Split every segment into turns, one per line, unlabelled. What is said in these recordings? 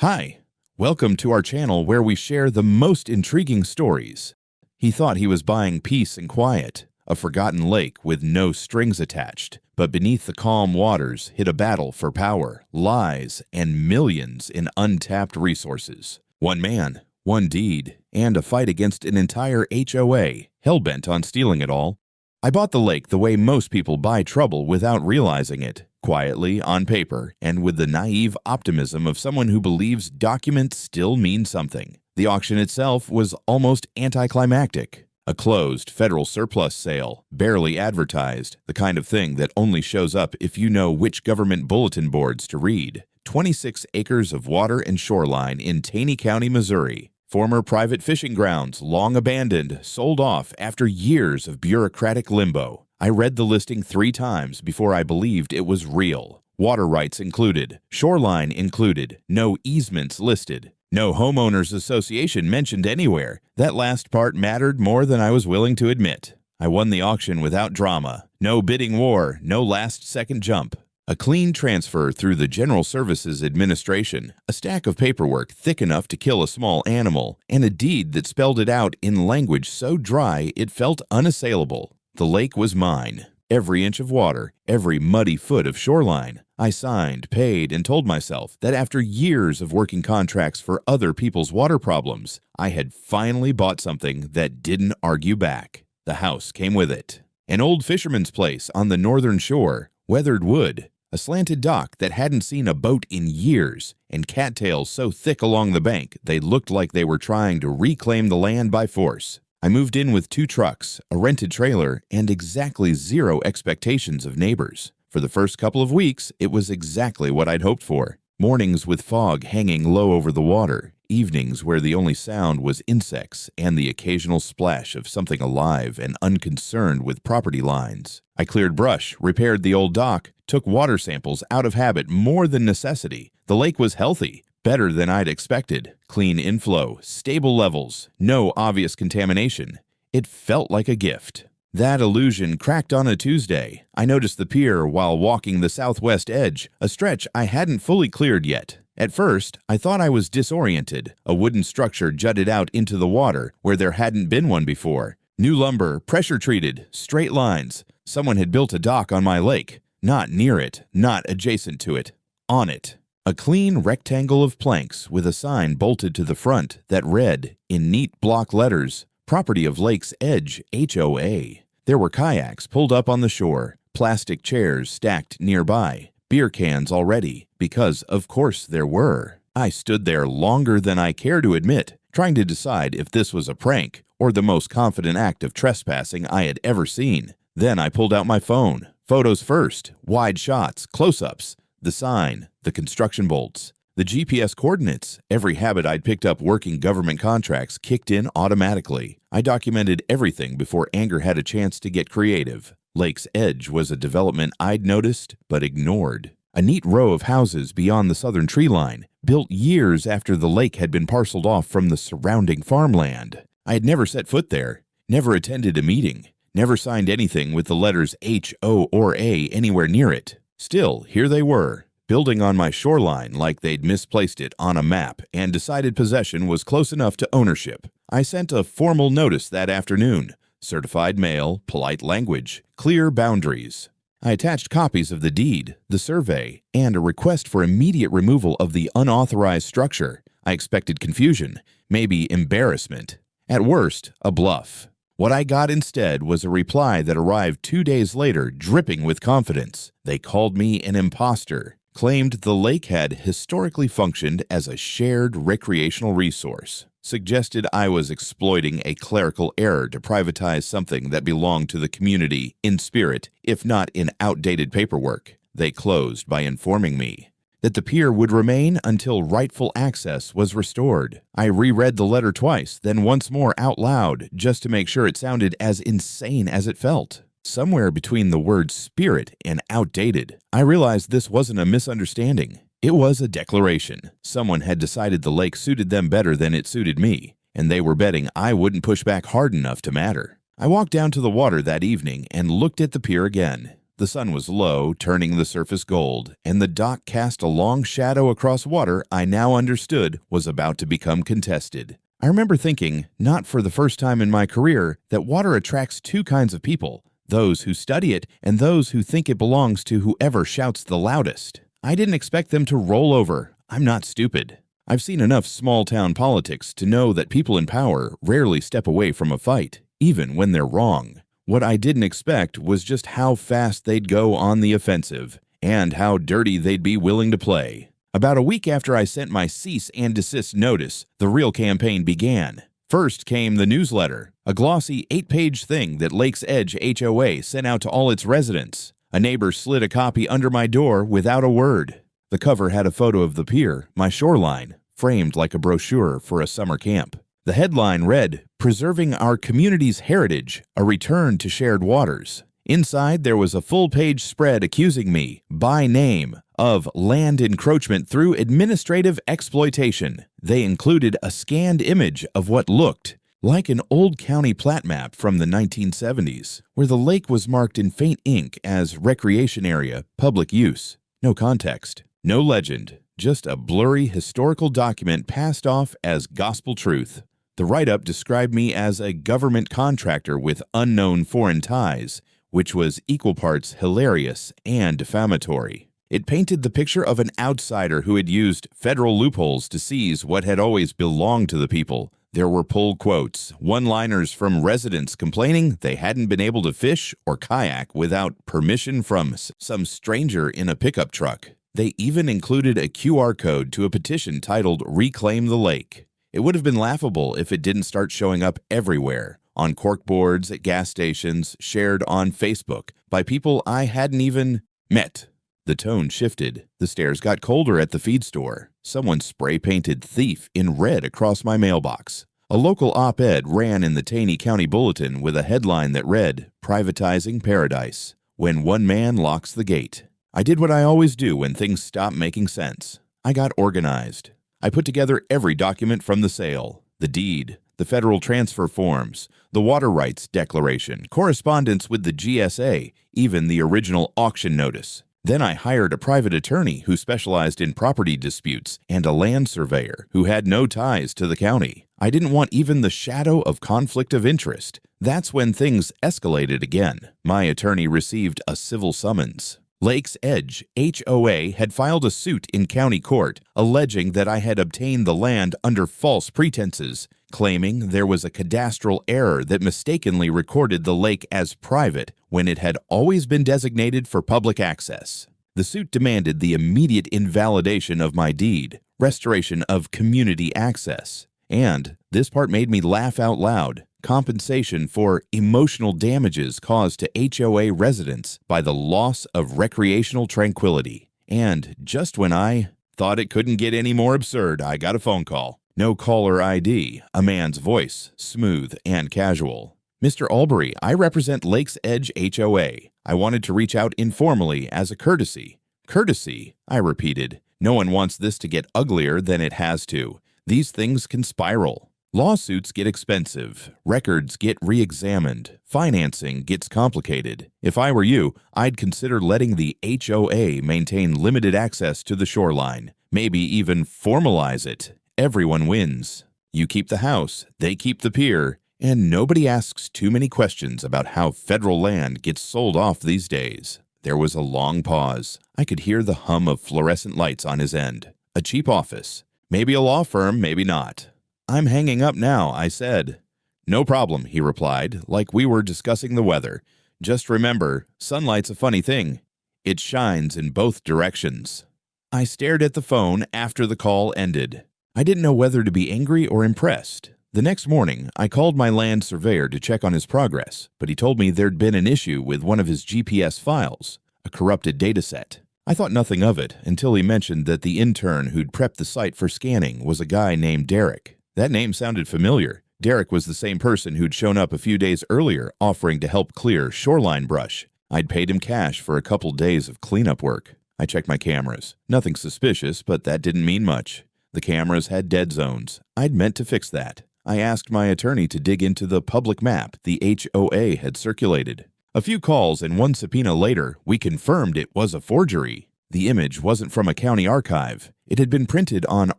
Hi, welcome to our channel where we share the most intriguing stories. He thought he was buying peace and quiet, a forgotten lake with no strings attached, but beneath the calm waters hid a battle for power, lies, and millions in untapped resources. One man, one deed, and a fight against an entire HOA, hell-bent on stealing it all. I bought the lake the way most people buy trouble without realizing it. Quietly, on paper, and with the naive optimism of someone who believes documents still mean something. The auction itself was almost anticlimactic. A closed federal surplus sale, barely advertised, the kind of thing that only shows up if you know which government bulletin boards to read. 26 acres of water and shoreline in Taney County, Missouri. Former private fishing grounds, long abandoned, sold off after years of bureaucratic limbo. I read the listing 3 times before I believed it was real. Water rights included, shoreline included, no easements listed, no homeowners association mentioned anywhere. That last part mattered more than I was willing to admit. I won the auction without drama. No bidding war, no last-second jump. A clean transfer through the General Services Administration, a stack of paperwork thick enough to kill a small animal, and a deed that spelled it out in language so dry it felt unassailable. The lake was mine. Every inch of water, every muddy foot of shoreline. I signed, paid, and told myself that after years of working contracts for other people's water problems, I had finally bought something that didn't argue back. The house came with it. An old fisherman's place on the northern shore, weathered wood, a slanted dock that hadn't seen a boat in years, and cattails so thick along the bank they looked like they were trying to reclaim the land by force. I moved in with 2 trucks, a rented trailer, and exactly 0 expectations of neighbors. For the first couple of weeks, it was exactly what I'd hoped for. Mornings with fog hanging low over the water, evenings where the only sound was insects and the occasional splash of something alive and unconcerned with property lines. I cleared brush, repaired the old dock, took water samples out of habit more than necessity. The lake was healthy. Better than I'd expected. Clean inflow, stable levels, no obvious contamination. It felt like a gift. That illusion cracked on a Tuesday. I noticed the pier while walking the southwest edge, a stretch I hadn't fully cleared yet. At first, I thought I was disoriented. A wooden structure jutted out into the water where there hadn't been one before. New lumber, pressure-treated, straight lines. Someone had built a dock on my lake. Not near it, not adjacent to it, on it. A clean rectangle of planks with a sign bolted to the front that read, in neat block letters, Property of Lake's Edge, HOA. There were kayaks pulled up on the shore, plastic chairs stacked nearby, beer cans already, because of course there were. I stood there longer than I care to admit, trying to decide if this was a prank or the most confident act of trespassing I had ever seen. Then I pulled out my phone. Photos first, wide shots, close-ups. The sign, the construction bolts, the GPS coordinates. Every habit I'd picked up working government contracts kicked in automatically. I documented everything before anger had a chance to get creative. Lake's Edge was a development I'd noticed but ignored. A neat row of houses beyond the southern tree line, built years after the lake had been parceled off from the surrounding farmland. I had never set foot there, never attended a meeting, never signed anything with the letters H, O, or A anywhere near it. Still, here they were, building on my shoreline like they'd misplaced it on a map and decided possession was close enough to ownership. I sent a formal notice that afternoon. Certified mail, polite language, clear boundaries. I attached copies of the deed, the survey, and a request for immediate removal of the unauthorized structure. I expected confusion, maybe embarrassment. At worst, a bluff. What I got instead was a reply that arrived 2 days later, dripping with confidence. They called me an imposter, claimed the lake had historically functioned as a shared recreational resource, suggested I was exploiting a clerical error to privatize something that belonged to the community in spirit, if not in outdated paperwork. They closed by informing me that the pier would remain until rightful access was restored. I reread the letter twice, then once more out loud, just to make sure it sounded as insane as it felt. Somewhere between the word spirit and outdated, I realized this wasn't a misunderstanding. It was a declaration. Someone had decided the lake suited them better than it suited me, and they were betting I wouldn't push back hard enough to matter. I walked down to the water that evening and looked at the pier again. The sun was low, turning the surface gold, and the dock cast a long shadow across water I now understood was about to become contested. I remember thinking, not for the first time in my career, that water attracts two kinds of people, those who study it and those who think it belongs to whoever shouts the loudest. I didn't expect them to roll over. I'm not stupid. I've seen enough small-town politics to know that people in power rarely step away from a fight, even when they're wrong. What I didn't expect was just how fast they'd go on the offensive, and how dirty they'd be willing to play. About a week after I sent my cease and desist notice, the real campaign began. First came the newsletter, a glossy 8-page thing that Lakes Edge HOA sent out to all its residents. A neighbor slid a copy under my door without a word. The cover had a photo of the pier, my shoreline, framed like a brochure for a summer camp. The headline read, "Preserving Our Community's Heritage, a Return to Shared Waters." Inside, there was a full-page spread accusing me, by name, of land encroachment through administrative exploitation. They included a scanned image of what looked like an old county plat map from the 1970s, where the lake was marked in faint ink as recreation area, public use. No context, no legend, just a blurry historical document passed off as gospel truth. The write-up described me as a government contractor with unknown foreign ties, which was equal parts hilarious and defamatory. It painted the picture of an outsider who had used federal loopholes to seize what had always belonged to the people. There were pull quotes, one-liners from residents complaining they hadn't been able to fish or kayak without permission from some stranger in a pickup truck. They even included a QR code to a petition titled "Reclaim the Lake." It would have been laughable if it didn't start showing up everywhere, on corkboards at gas stations, shared on Facebook, by people I hadn't even met. The tone shifted. The stares got colder at the feed store. Someone spray-painted "thief" in red across my mailbox. A local op-ed ran in the Taney County Bulletin with a headline that read, "Privatizing Paradise, When One Man Locks the Gate." I did what I always do when things stop making sense. I got organized. I put together every document from the sale, the deed, the federal transfer forms, the water rights declaration, correspondence with the GSA, even the original auction notice. Then I hired a private attorney who specialized in property disputes and a land surveyor who had no ties to the county. I didn't want even the shadow of conflict of interest. That's when things escalated again. My attorney received a civil summons. Lakes Edge HOA had filed a suit in county court alleging that I had obtained the land under false pretenses, claiming there was a cadastral error that mistakenly recorded the lake as private when it had always been designated for public access. The suit demanded the immediate invalidation of my deed, restoration of community access, and, this part made me laugh out loud, compensation for emotional damages caused to HOA residents by the loss of recreational tranquility. And just when I thought it couldn't get any more absurd, I got a phone call. No caller ID, a man's voice, smooth and casual. "Mr. Albury, I represent Lakes Edge HOA. I wanted to reach out informally as a courtesy." "Courtesy?" I repeated. "No one wants this to get uglier than it has to. These things can spiral. Lawsuits get expensive, records get re-examined, financing gets complicated. If I were you, I'd consider letting the HOA maintain limited access to the shoreline, maybe even formalize it. Everyone wins. You keep the house, they keep the pier, and nobody asks too many questions about how federal land gets sold off these days." There was a long pause. I could hear the hum of fluorescent lights on his end. A cheap office. Maybe a law firm, maybe not. "I'm hanging up now," I said. "No problem," he replied, like we were discussing the weather. "Just remember, sunlight's a funny thing. It shines in both directions." I stared at the phone after the call ended. I didn't know whether to be angry or impressed. The next morning, I called my land surveyor to check on his progress, but he told me there'd been an issue with one of his GPS files, a corrupted dataset. I thought nothing of it until he mentioned that the intern who'd prepped the site for scanning was a guy named Derek. That name sounded familiar. Derek was the same person who'd shown up a few days earlier offering to help clear shoreline brush. I'd paid him cash for a couple days of cleanup work. I checked my cameras. Nothing suspicious, but that didn't mean much. The cameras had dead zones. I'd meant to fix that. I asked my attorney to dig into the public map the HOA had circulated. A few calls and one subpoena later, we confirmed it was a forgery. The image wasn't from a county archive. It had been printed on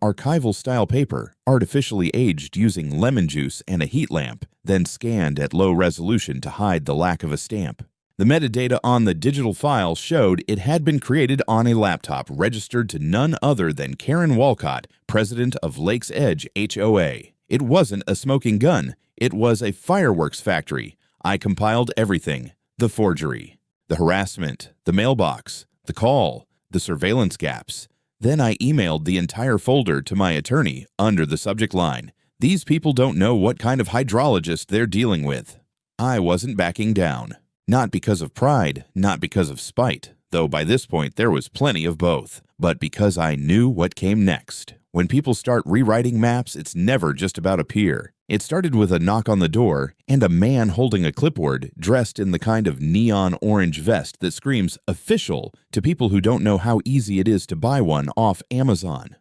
archival-style paper, artificially aged using lemon juice and a heat lamp, then scanned at low resolution to hide the lack of a stamp. The metadata on the digital file showed it had been created on a laptop registered to none other than Karen Walcott, president of Lakes Edge HOA. It wasn't a smoking gun. It was a fireworks factory. I compiled everything. The forgery, the harassment, the mailbox, the call, the surveillance gaps. Then I emailed the entire folder to my attorney under the subject line, "These people don't know what kind of hydrologist they're dealing with." I wasn't backing down. Not because of pride, not because of spite, though by this point there was plenty of both, but because I knew what came next. When people start rewriting maps, it's never just about a pier. It started with a knock on the door and a man holding a clipboard dressed in the kind of neon orange vest that screams official to people who don't know how easy it is to buy one off Amazon.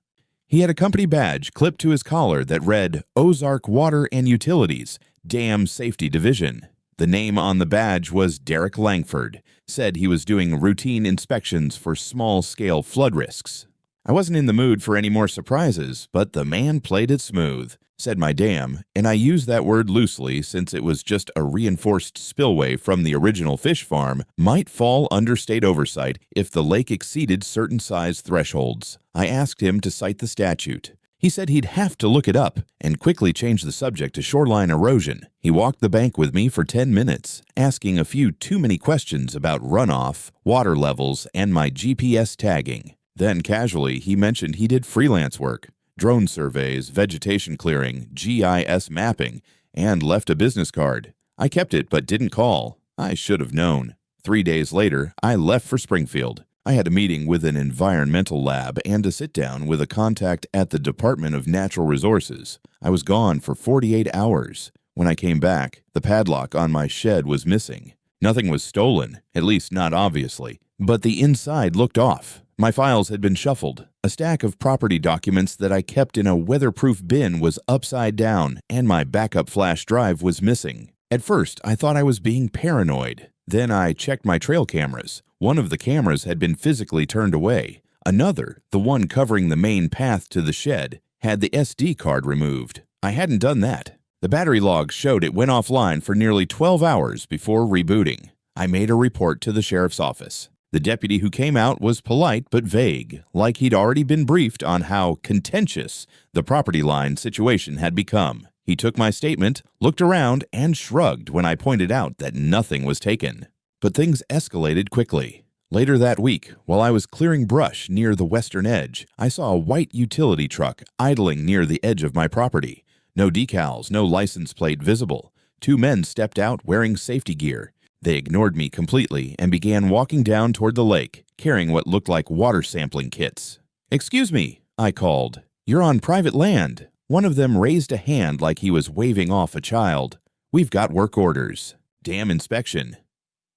He had a company badge clipped to his collar that read Ozark Water and Utilities, Dam Safety Division. The name on the badge was Derek Langford, said he was doing routine inspections for small-scale flood risks. I wasn't in the mood for any more surprises, but the man played it smooth, said my dam, and I use that word loosely since it was just a reinforced spillway from the original fish farm, might fall under state oversight if the lake exceeded certain size thresholds. I asked him to cite the statute. He said he'd have to look it up and quickly changed the subject to shoreline erosion. He walked the bank with me for 10 minutes, asking a few too many questions about runoff, water levels, and my GPS tagging. Then casually, he mentioned he did freelance work, drone surveys, vegetation clearing, GIS mapping, and left a business card. I kept it but didn't call. I should have known. 3 days later, I left for Springfield. I had a meeting with an environmental lab and a sit-down with a contact at the Department of Natural Resources. I was gone for 48 hours. When I came back, the padlock on my shed was missing. Nothing was stolen, at least not obviously, but the inside looked off. My files had been shuffled. A stack of property documents that I kept in a weatherproof bin was upside down, and my backup flash drive was missing. At first, I thought I was being paranoid. Then I checked my trail cameras. One of the cameras had been physically turned away. Another, the one covering the main path to the shed, had the SD card removed. I hadn't done that. The battery logs showed it went offline for nearly 12 hours before rebooting. I made a report to the sheriff's office. The deputy who came out was polite but vague, like he'd already been briefed on how contentious the property line situation had become. He took my statement, looked around, and shrugged when I pointed out that nothing was taken. But things escalated quickly. Later that week, while I was clearing brush near the western edge, I saw a white utility truck idling near the edge of my property. No decals, no license plate visible. 2 men stepped out wearing safety gear. They ignored me completely and began walking down toward the lake, carrying what looked like water sampling kits. "Excuse me," I called. "You're on private land." One of them raised a hand like he was waving off a child. "We've got work orders. Dam inspection."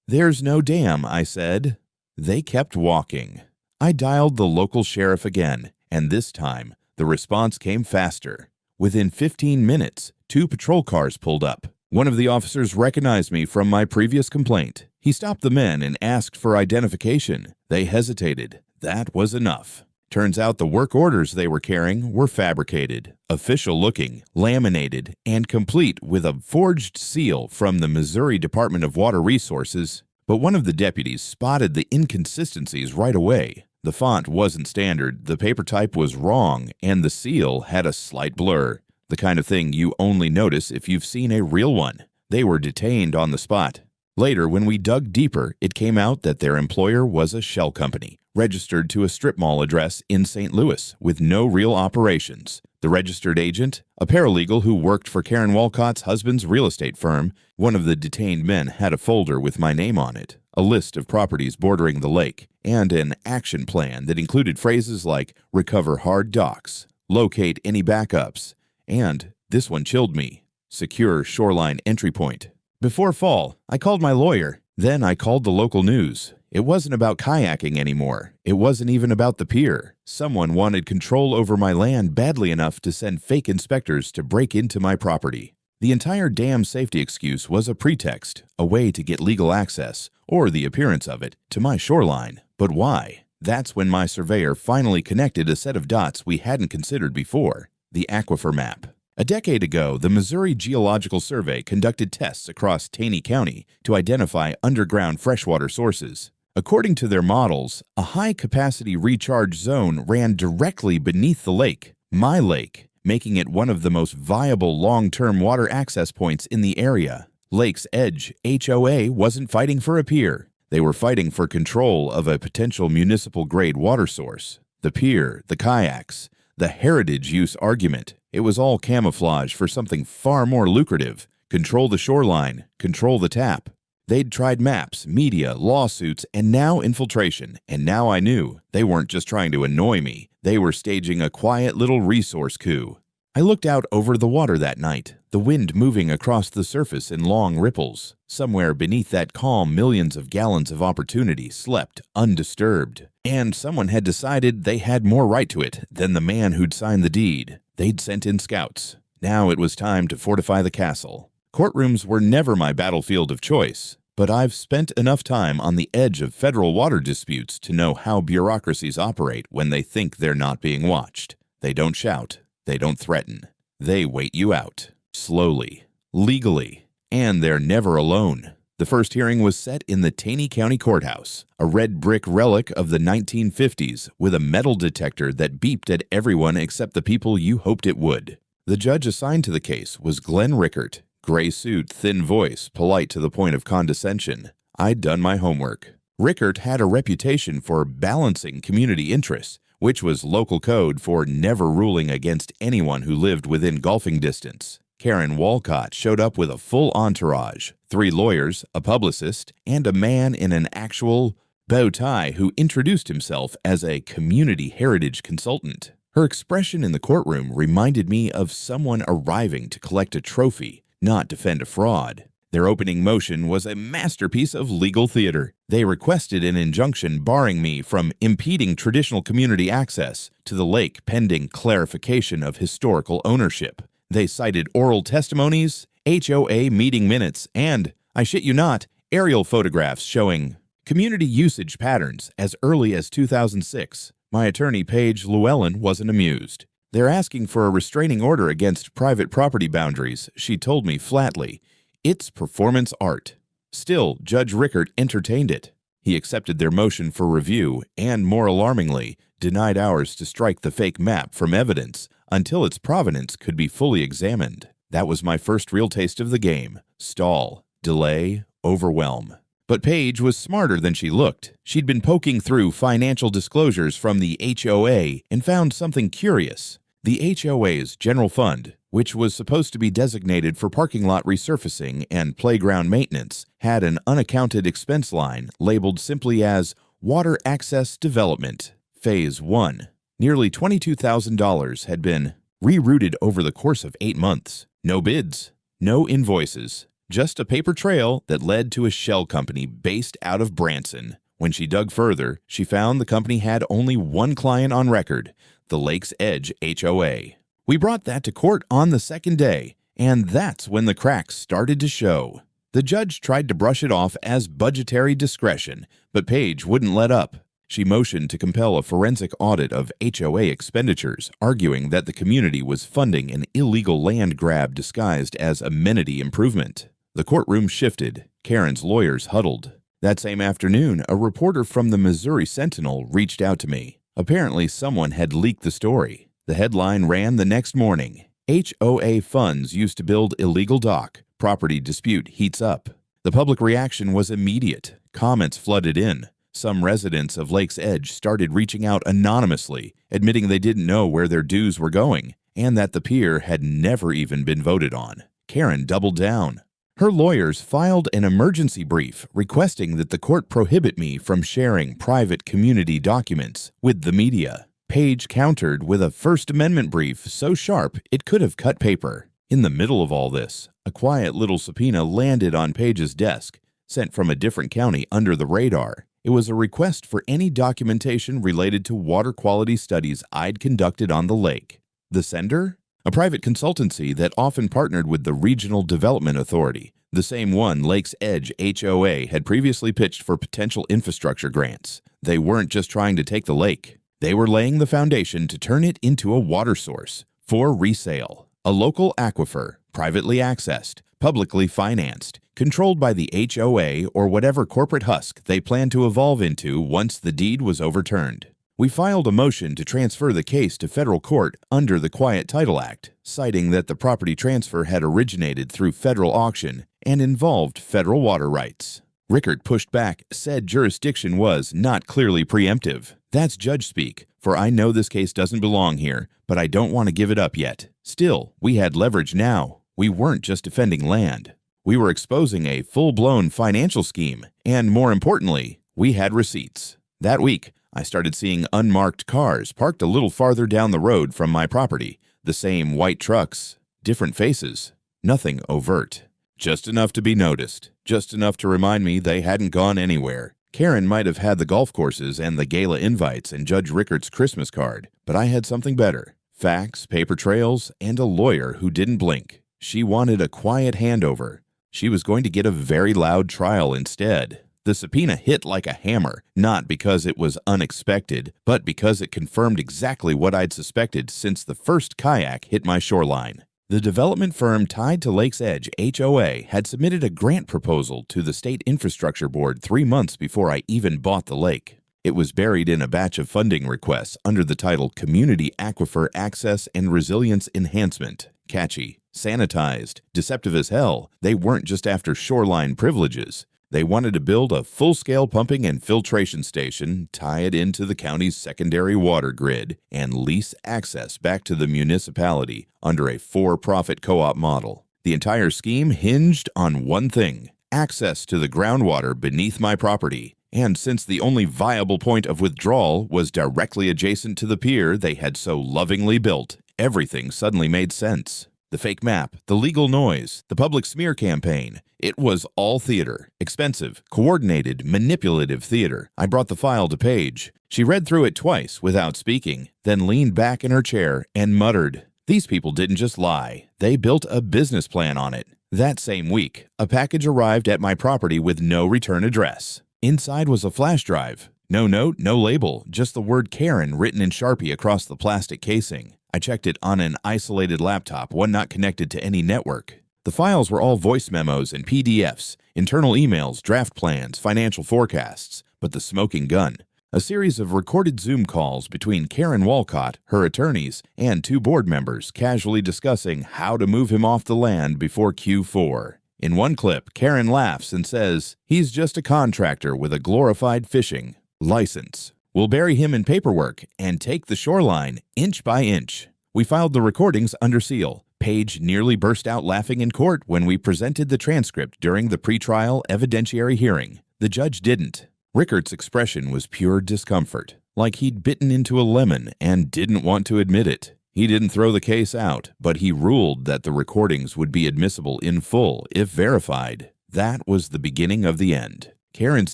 "There's no dam," I said. They kept walking. I dialed the local sheriff again, and this time, the response came faster. Within 15 minutes, 2 patrol cars pulled up. One of the officers recognized me from my previous complaint. He stopped the men and asked for identification. They hesitated. That was enough. Turns out the work orders they were carrying were fabricated, official-looking, laminated, and complete with a forged seal from the Missouri Department of Water Resources. But one of the deputies spotted the inconsistencies right away. The font wasn't standard, the paper type was wrong, and the seal had a slight blur. The kind of thing you only notice if you've seen a real one. They were detained on the spot. Later, when we dug deeper, it came out that their employer was a shell company, registered to a strip mall address in St. Louis, with no real operations. The registered agent, a paralegal who worked for Karen Walcott's husband's real estate firm. One of the detained men had a folder with my name on it, a list of properties bordering the lake, and an action plan that included phrases like recover hard docks, locate any backups, and, this one chilled me, secure shoreline entry point. Before fall, I called my lawyer. Then I called the local news. It wasn't about kayaking anymore. It wasn't even about the pier. Someone wanted control over my land badly enough to send fake inspectors to break into my property. The entire dam safety excuse was a pretext, a way to get legal access, or the appearance of it, to my shoreline. But why? That's when my surveyor finally connected a set of dots we hadn't considered before: the aquifer map. A decade ago, the Missouri Geological Survey conducted tests across Taney County to identify underground freshwater sources. According to their models, a high-capacity recharge zone ran directly beneath the lake, my lake, making it one of the most viable long-term water access points in the area. Lake's Edge HOA wasn't fighting for a pier. They were fighting for control of a potential municipal-grade water source. The pier, the kayaks, the heritage use argument, it was all camouflage for something far more lucrative: control the shoreline, control the tap. They'd tried maps, media, lawsuits, and now infiltration, and now I knew they weren't just trying to annoy me. They were staging a quiet little resource coup. I looked out over the water that night, the wind moving across the surface in long ripples. Somewhere beneath that calm, millions of gallons of opportunity slept undisturbed. And someone had decided they had more right to it than the man who'd signed the deed. They'd sent in scouts. Now it was time to fortify the castle. Courtrooms were never my battlefield of choice, but I've spent enough time on the edge of federal water disputes to know how bureaucracies operate when they think they're not being watched. They don't shout. They don't threaten. They wait you out. Slowly. Legally. And they're never alone. The first hearing was set in the Taney County Courthouse, a red brick relic of the 1950s with a metal detector that beeped at everyone except the people you hoped it would. The judge assigned to the case was Glenn Rickert. Gray suit, thin voice, polite to the point of condescension. I'd done my homework. Rickert had a reputation for balancing community interests, which was local code for never ruling against anyone who lived within golfing distance. Karen Walcott showed up with a full entourage: 3 lawyers, a publicist, and a man in an actual bow tie who introduced himself as a community heritage consultant. Her expression in the courtroom reminded me of someone arriving to collect a trophy, not defend a fraud. Their opening motion was a masterpiece of legal theater. They requested an injunction barring me from impeding traditional community access to the lake pending clarification of historical ownership. They cited oral testimonies, HOA meeting minutes, and, I shit you not, aerial photographs showing community usage patterns as early as 2006. My attorney, Paige Llewellyn, wasn't amused. They're asking for a restraining order against private property boundaries, she told me flatly. It's performance art. Still, Judge Rickert entertained it. He accepted their motion for review and, more alarmingly, denied ours to strike the fake map from evidence until its provenance could be fully examined. That was my first real taste of the game. Stall, delay, overwhelm. But Paige was smarter than she looked. She'd been poking through financial disclosures from the HOA and found something curious. The HOA's general fund, which was supposed to be designated for parking lot resurfacing and playground maintenance, had an unaccounted expense line labeled simply as Water Access Development, Phase 1. Nearly $22,000 had been rerouted over the course of 8 months. No bids, no invoices, just a paper trail that led to a shell company based out of Branson. When she dug further, she found the company had only one client on record, the Lake's Edge HOA. We brought that to court on the second day, and that's when the cracks started to show. The judge tried to brush it off as budgetary discretion, but Paige wouldn't let up. She motioned to compel a forensic audit of HOA expenditures, arguing that the community was funding an illegal land grab disguised as amenity improvement. The courtroom shifted. Karen's lawyers huddled. That same afternoon, a reporter from the Missouri Sentinel reached out to me. Apparently, someone had leaked the story. The headline ran the next morning: HOA funds used to build illegal dock. Property dispute heats up. The public reaction was immediate. Comments flooded in. Some residents of Lake's Edge started reaching out anonymously, admitting they didn't know where their dues were going, and that the pier had never even been voted on. Karen doubled down. Her lawyers filed an emergency brief requesting that the court prohibit me from sharing private community documents with the media. Paige countered with a First Amendment brief so sharp it could have cut paper. In the middle of all this, a quiet little subpoena landed on Paige's desk, sent from a different county under the radar. It was a request for any documentation related to water quality studies I'd conducted on the lake. The sender? a private consultancy that often partnered with the Regional Development Authority, the same one Lakes Edge HOA had previously pitched for potential infrastructure grants. They weren't just trying to take the lake. They were laying the foundation to turn it into a water source for resale, a local aquifer, privately accessed, publicly financed, controlled by the HOA or whatever corporate husk they planned to evolve into once the deed was overturned. We filed a motion to transfer the case to federal court under the Quiet Title Act, citing that the property transfer had originated through federal auction and involved federal water rights. Rickert pushed back, said jurisdiction was not clearly preemptive. That's judge speak, for I know this case doesn't belong here, but I don't want to give it up yet. Still, we had leverage now. We weren't just defending land. We were exposing a full-blown financial scheme, and more importantly, we had receipts. That week, I started seeing unmarked cars parked a little farther down the road from my property. The same white trucks, different faces, nothing overt. Just enough to be noticed, just enough to remind me they hadn't gone anywhere. Karen might have had the golf courses and the gala invites and Judge Rickert's Christmas card, but I had something better. Facts, paper trails, and a lawyer who didn't blink. She wanted a quiet handover. She was going to get a very loud trial instead. The subpoena hit like a hammer, not because it was unexpected, but because it confirmed exactly what I'd suspected since the first kayak hit my shoreline. The development firm tied to Lakes Edge HOA had submitted a grant proposal to the State Infrastructure Board 3 months before I even bought the lake. It was buried in a batch of funding requests under the title Community Aquifer Access and Resilience Enhancement. Catchy, sanitized, deceptive as hell. They weren't just after shoreline privileges. They wanted to build a full-scale pumping and filtration station, tie it into the county's secondary water grid, and lease access back to the municipality under a for-profit co-op model. The entire scheme hinged on one thing: access to the groundwater beneath my property. And since the only viable point of withdrawal was directly adjacent to the pier they had so lovingly built, everything suddenly made sense. The fake map, the legal noise, the public smear campaign. It was all theater. Expensive, coordinated, manipulative theater. I brought the file to Paige. She read through it twice without speaking, then leaned back in her chair and muttered. These people didn't just lie. They built a business plan on it. That same week, a package arrived at my property with no return address. Inside was a flash drive. No note, no label, just the word Karen written in Sharpie across the plastic casing. I checked it on an isolated laptop, one not connected to any network. The files were all voice memos and PDFs, internal emails, draft plans, financial forecasts, but the smoking gun. A series of recorded Zoom calls between Karen Walcott, her attorneys, and 2 board members casually discussing how to move him off the land before Q4. In one clip, Karen laughs and says, he's just a contractor with a glorified fishing license. We'll bury him in paperwork and take the shoreline inch by inch. We filed the recordings under seal. Paige nearly burst out laughing in court when we presented the transcript during the pretrial evidentiary hearing. The judge didn't. Rickert's expression was pure discomfort, like he'd bitten into a lemon and didn't want to admit it. He didn't throw the case out, but he ruled that the recordings would be admissible in full if verified. That was the beginning of the end. Karen's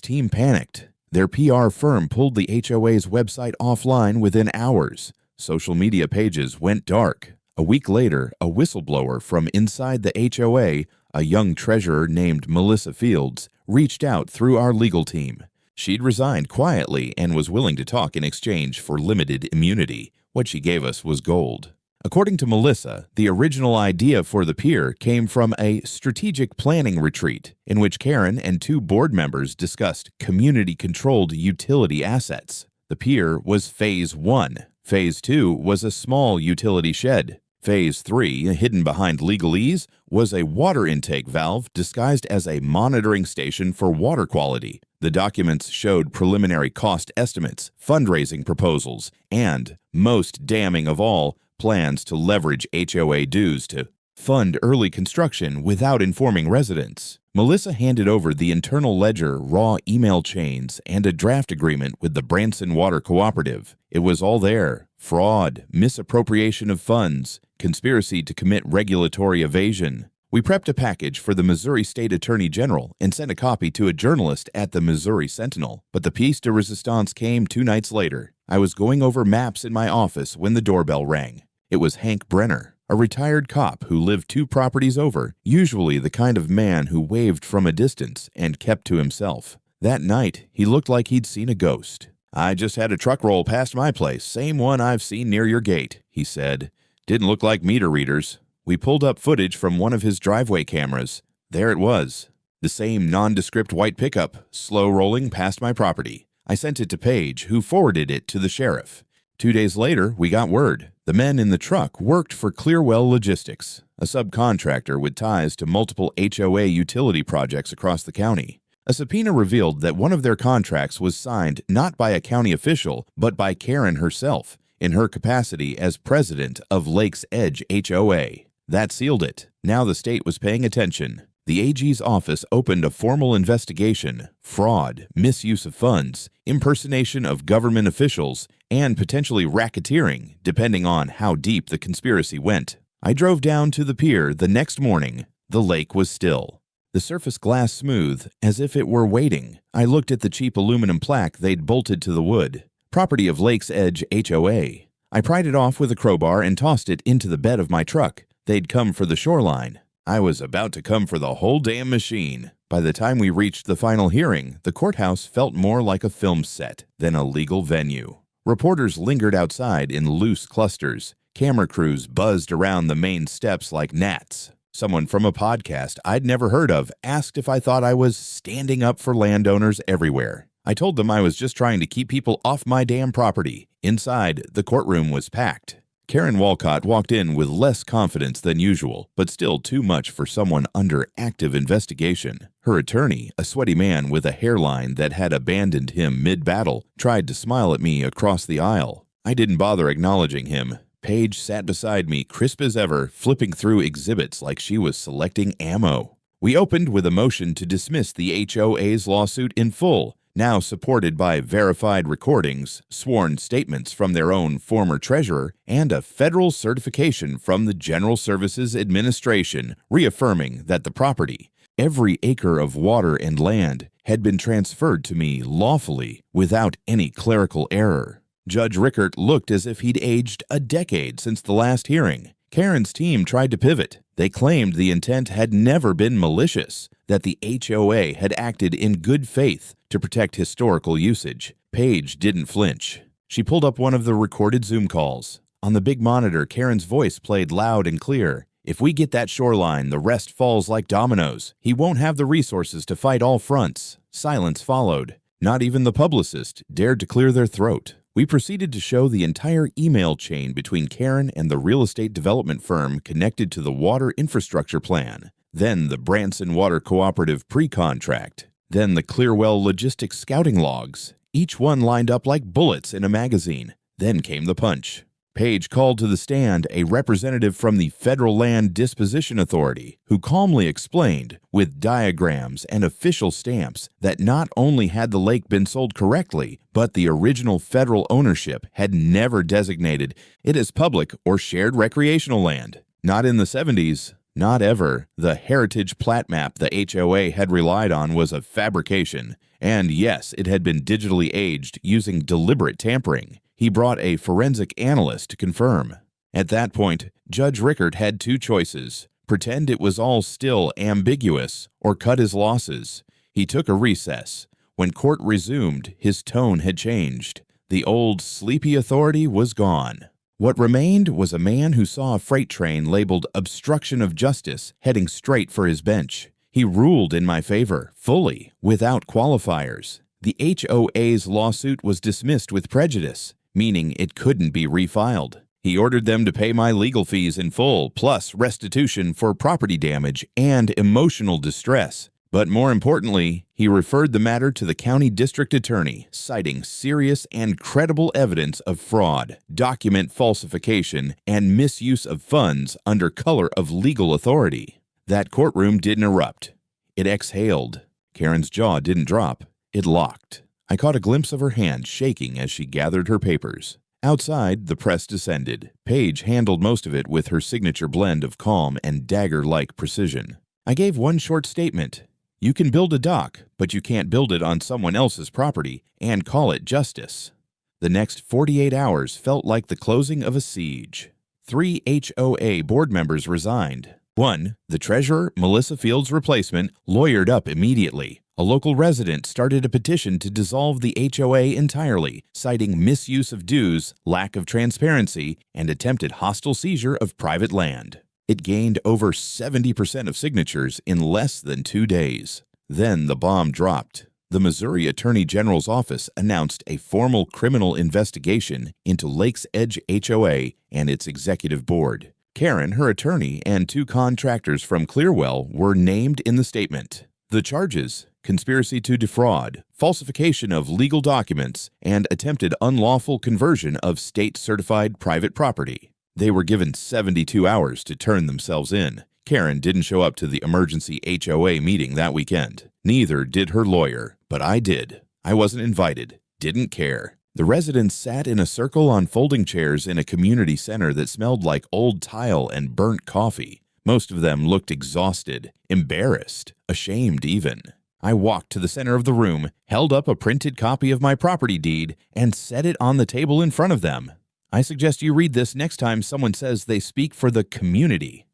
team panicked. Their PR firm pulled the HOA's website offline within hours. Social media pages went dark. A week later, a whistleblower from inside the HOA, a young treasurer named Melissa Fields, reached out through our legal team. She'd resigned quietly and was willing to talk in exchange for limited immunity. What she gave us was gold. According to Melissa, the original idea for the pier came from a strategic planning retreat in which Karen and 2 board members discussed community-controlled utility assets. The pier was Phase 1. Phase 2 was a small utility shed. Phase 3, hidden behind legalese, was a water intake valve disguised as a monitoring station for water quality. The documents showed preliminary cost estimates, fundraising proposals, and, most damning of all, plans to leverage HOA dues to fund early construction without informing residents. Melissa handed over the internal ledger, raw email chains, and a draft agreement with the Branson Water Cooperative. It was all there: fraud, misappropriation of funds, conspiracy to commit regulatory evasion. We prepped a package for the Missouri State Attorney General and sent a copy to a journalist at the Missouri Sentinel, but the piece de resistance came 2 nights later. I was going over maps in my office when the doorbell rang. It was Hank Brenner. a retired cop who lived 2 properties over, usually the kind of man who waved from a distance and kept to himself. That night, he looked like he'd seen a ghost. "I just had a truck roll past my place, same one I've seen near your gate," he said. "Didn't look like meter readers." We pulled up footage from one of his driveway cameras. There it was. The same nondescript white pickup, slow rolling past my property. I sent it to Paige, who forwarded it to the sheriff. 2 days later, we got word. The men in the truck worked for Clearwell Logistics, a subcontractor with ties to multiple HOA utility projects across the county. A subpoena revealed that one of their contracts was signed not by a county official, but by Karen herself, in her capacity as president of Lakes Edge HOA. That sealed it. Now the state was paying attention. The AG's office opened a formal investigation: fraud, misuse of funds, impersonation of government officials, and potentially racketeering, depending on how deep the conspiracy went. I drove down to the pier the next morning. The lake was still. The surface glass smooth, as if it were waiting. I looked at the cheap aluminum plaque they'd bolted to the wood. Property of Lakes Edge HOA. I pried it off with a crowbar and tossed it into the bed of my truck. They'd come for the shoreline. I was about to come for the whole damn machine. By the time we reached the final hearing, the courthouse felt more like a film set than a legal venue. Reporters lingered outside in loose clusters. Camera crews buzzed around the main steps like gnats. Someone from a podcast I'd never heard of asked if I thought I was standing up for landowners everywhere. I told them I was just trying to keep people off my damn property. Inside, the courtroom was packed. Karen Walcott walked in with less confidence than usual, but still too much for someone under active investigation. Her attorney, a sweaty man with a hairline that had abandoned him mid-battle, tried to smile at me across the aisle. I didn't bother acknowledging him. Paige sat beside me, crisp as ever, flipping through exhibits like she was selecting ammo. We opened with a motion to dismiss the HOA's lawsuit in full, now supported by verified recordings, sworn statements from their own former treasurer, and a federal certification from the General Services Administration reaffirming that the property, every acre of water and land, had been transferred to me lawfully without any clerical error. Judge Rickert looked as if he'd aged a decade since the last hearing. Karen's team tried to pivot. They claimed the intent had never been malicious, that the HOA had acted in good faith to protect historical usage. Paige didn't flinch. She pulled up one of the recorded Zoom calls. On the big monitor, Karen's voice played loud and clear. "If we get that shoreline, the rest falls like dominoes. He won't have the resources to fight all fronts." Silence followed. Not even the publicist dared to clear their throat. We proceeded to show the entire email chain between Karen and the real estate development firm connected to the water infrastructure plan, then the Branson Water Cooperative pre-contract, then the Clearwell Logistics scouting logs, each one lined up like bullets in a magazine. Then came the punch. Paige called to the stand a representative from the Federal Land Disposition Authority, who calmly explained, with diagrams and official stamps, that not only had the lake been sold correctly, but the original federal ownership had never designated it as public or shared recreational land. Not in the 70s, not ever. The heritage plat map the HOA had relied on was a fabrication. And yes, it had been digitally aged using deliberate tampering. He brought a forensic analyst to confirm. At that point, Judge Rickert had 2 choices: pretend it was all still ambiguous, or cut his losses. He took a recess. When court resumed, his tone had changed. The old sleepy authority was gone. What remained was a man who saw a freight train labeled obstruction of justice heading straight for his bench. He ruled in my favor, fully, without qualifiers. The HOA's lawsuit was dismissed with prejudice, meaning it couldn't be refiled. He ordered them to pay my legal fees in full, plus restitution for property damage and emotional distress. But more importantly, he referred the matter to the county district attorney, citing serious and credible evidence of fraud, document falsification, and misuse of funds under color of legal authority. That courtroom didn't erupt. It exhaled. Karen's jaw didn't drop. It locked. I caught a glimpse of her hand shaking as she gathered her papers. Outside, the press descended. Paige handled most of it with her signature blend of calm and dagger-like precision. I gave one short statement. You can build a dock, but you can't build it on someone else's property and call it justice. The next 48 hours felt like the closing of a siege. 3 HOA board members resigned. 1. The treasurer, Melissa Fields' replacement, lawyered up immediately. A local resident started a petition to dissolve the HOA entirely, citing misuse of dues, lack of transparency, and attempted hostile seizure of private land. It gained over 70% of signatures in less than 2 days. Then the bomb dropped. The Missouri Attorney General's office announced a formal criminal investigation into Lakes Edge HOA and its executive board. Karen, her attorney, and 2 contractors from Clearwell were named in the statement. The charges: conspiracy to defraud, falsification of legal documents, and attempted unlawful conversion of state-certified private property. They were given 72 hours to turn themselves in. Karen didn't show up to the emergency HOA meeting that weekend. Neither did her lawyer, but I did. I wasn't invited. Didn't care. The residents sat in a circle on folding chairs in a community center that smelled like old tile and burnt coffee. Most of them looked exhausted, embarrassed, ashamed even. I walked to the center of the room, held up a printed copy of my property deed, and set it on the table in front of them. I suggest you read this next time someone says they speak for the community.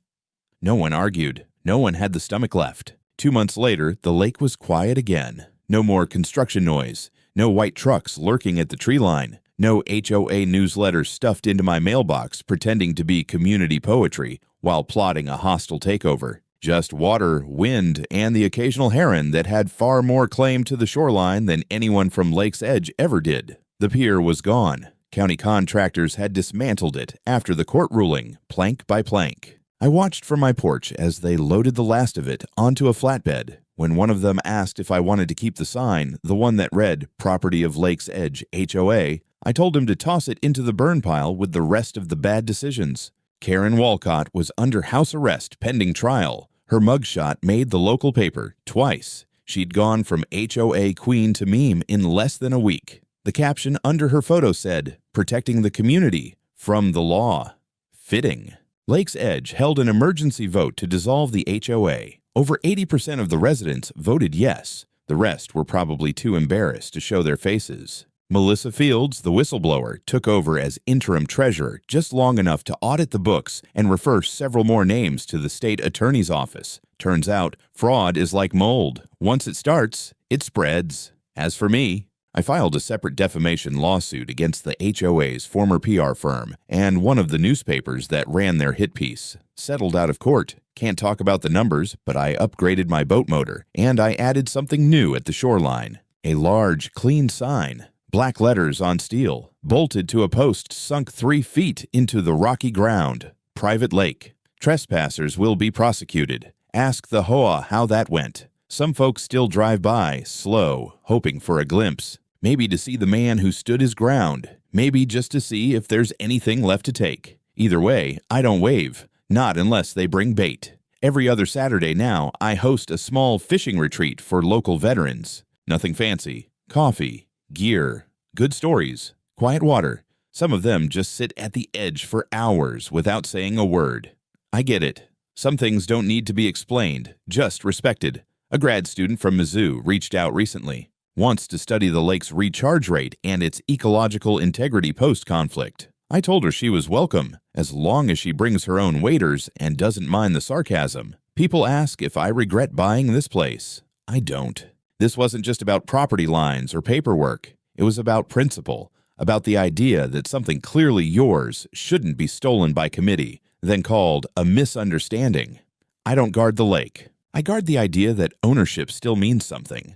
No one argued. No one had the stomach left. 2 months later, the lake was quiet again. No more construction noise. No white trucks lurking at the tree line. No HOA newsletters stuffed into my mailbox pretending to be community poetry while plotting a hostile takeover. Just water, wind, and the occasional heron that had far more claim to the shoreline than anyone from Lake's Edge ever did. The pier was gone. County contractors had dismantled it after the court ruling, plank by plank. I watched from my porch as they loaded the last of it onto a flatbed. When one of them asked if I wanted to keep the sign, the one that read, Property of Lakes Edge HOA, I told him to toss it into the burn pile with the rest of the bad decisions. Karen Walcott was under house arrest pending trial. Her mugshot made the local paper twice. She'd gone from HOA queen to meme in less than a week. The caption under her photo said, Protecting the community from the law. Fitting. Lakes Edge held an emergency vote to dissolve the HOA. Over 80% of the residents voted yes. The rest were probably too embarrassed to show their faces. Melissa Fields, the whistleblower, took over as interim treasurer just long enough to audit the books and refer several more names to the state attorney's office. Turns out, fraud is like mold. Once it starts, it spreads. As for me, I filed a separate defamation lawsuit against the HOA's former PR firm and one of the newspapers that ran their hit piece. Settled out of court. Can't talk about the numbers, but I upgraded my boat motor, and I added something new at the shoreline. A large, clean sign. Black letters on steel, bolted to a post sunk 3 feet into the rocky ground. Private lake. Trespassers will be prosecuted. Ask the HOA how that went. Some folks still drive by, slow, hoping for a glimpse. Maybe to see the man who stood his ground. Maybe just to see if there's anything left to take. Either way, I don't wave. Not unless they bring bait. Every other Saturday now, I host a small fishing retreat for local veterans. Nothing fancy. Coffee, gear, good stories, quiet water. Some of them just sit at the edge for hours without saying a word. I get it. Some things don't need to be explained, just respected. A grad student from Mizzou reached out recently. Wants to study the lake's recharge rate and its ecological integrity post-conflict. I told her she was welcome, as long as she brings her own waiters and doesn't mind the sarcasm. People ask if I regret buying this place. I don't. This wasn't just about property lines or paperwork. It was about principle, about the idea that something clearly yours shouldn't be stolen by committee, then called a misunderstanding. I don't guard the lake. I guard the idea that ownership still means something.